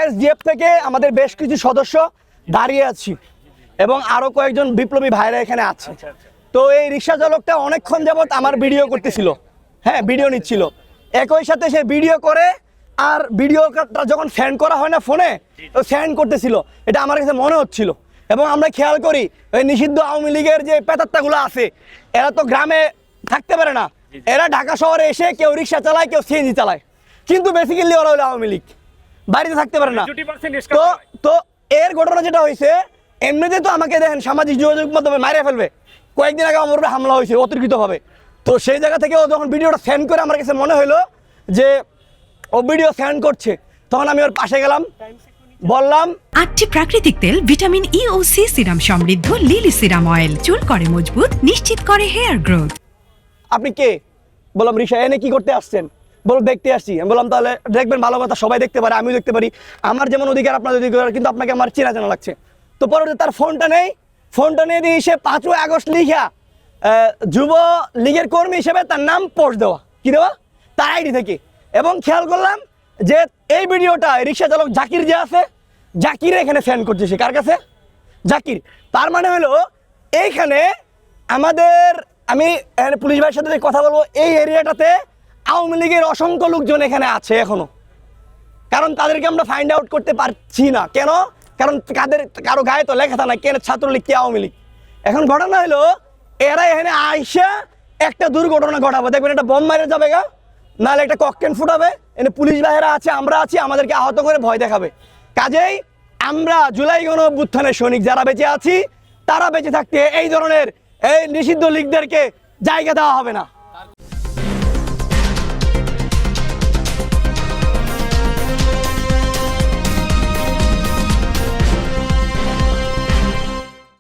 SDF থেকে আমাদের বেশ কিছু সদস্য দাঁড়িয়ে আছি এবং আরো কয়েকজন বিপ্লবী ভাইরা এখানে আছে। তো এই রিক্সা চালকটা অনেকক্ষণ যাবত আমার ভিডিও করতেছিল, হ্যাঁ ভিডিও নিচ্ছিল, একই সাথে সে ভিডিও করে আর ভিডিওটা যখন সেন্ড করা হয় না ফোনে, তো সেন্ড করতেছিল, এটা আমার কাছে মনে হচ্ছিল। এবং আমরা খেয়াল করি ওই নিষিদ্ধ আওয়ামী লীগের যে পেতাত্তাগুলো আছে এরা তো গ্রামে থাকতে পারে না, এরা ঢাকা শহরে এসে কেউ রিক্সা চালায়, কেউ সিএনজি চালায়, কিন্তু বেসিক্যালি ওরা হলো আওয়ামী লীগ, বাড়িতে থাকতে পারে না। তো তো এর ঘটনা যেটা হয়েছে, এমনিতে তো আমাকে দেখেন সামাজিক যোগাযোগ মাধ্যমে মারিয়ে ফেলবে, কয়েকদিন আগে আমার উপরে হামলা হয়েছে অতিরিক্তভাবে। তো সেই জায়গা থেকে ও যখন ভিডিওটা সেন্ড করে আমার কাছে মনে হলো যে ও ভিডিও সেন্ড করছে, তখন আমি ওর পাশে গেলাম, বললাম 8টি প্রাকৃতিক তেল, ভিটামিন ই ও সি সিরাম সমৃদ্ধ লিলি সিরাম অয়েল, চুল করে মজবুত, নিশ্চিত করে হেয়ার গ্রোথ। আপনি কে? বললাম রিক্সা এনে কি করতে আসছেন? বলো দেখতে আসছি। আমি বললাম তাহলে দেখবেন, ভালো কথা, সবাই দেখতে পারে, আমিও দেখতে পারি, আমার যেমন অধিকার আপনার অধিকার, কিন্তু আপনাকে আমার চেনা জানা লাগছে। তো পরবর্তী তার ফোনটা নেই, ফোনটা নিয়ে দিয়ে সে 5ই আগস্ট লিখা যুব লীগের কর্মী হিসেবে তার নাম পোস্ট দেওয়া, কি দেওয়া, তার আইডি থেকে। এবং খেয়াল করলাম যে এই ভিডিওটা রিক্সা চালক জাকির যে আছে, জাকির এখানে সেন্ড করছে। সে কার কাছে? জাকির। তার মানে হলো এইখানে আমাদের, আমি পুলিশ ভাইয়ের সাথে কথা বলবো, এই এরিয়াটাতে আওয়ামী লীগের অসংখ্য লোকজন এখানে আছে এখনো, কারণ তাদেরকে আমরা ফাইন্ড আউট করতে পারছি না। কেন? কারণ কারো গায়ে তো লেখা থাকে না কে ছাত্রলীগ কে আওয়ামী লীগ। এখন ঘটনা হলো এরা এখানে আইসা একটা দুর্ঘটনা ঘটাবো, দেখবেন একটা বোম মারে যাবে গা, নাহলে একটা ককটেল ফুটাবে, এখানে পুলিশ ভাইয়েরা আছে, আমরা আছি, আমাদেরকে আহত করে ভয় দেখাবে। কাজেই আমরা জুলাই গণঅভ্যুত্থানের সৈনিক যারা বেঁচে আছি, তারা বেঁচে থাকতে এই ধরনের এই নিষিদ্ধ লীগদেরকে জায়গা দেওয়া হবে না।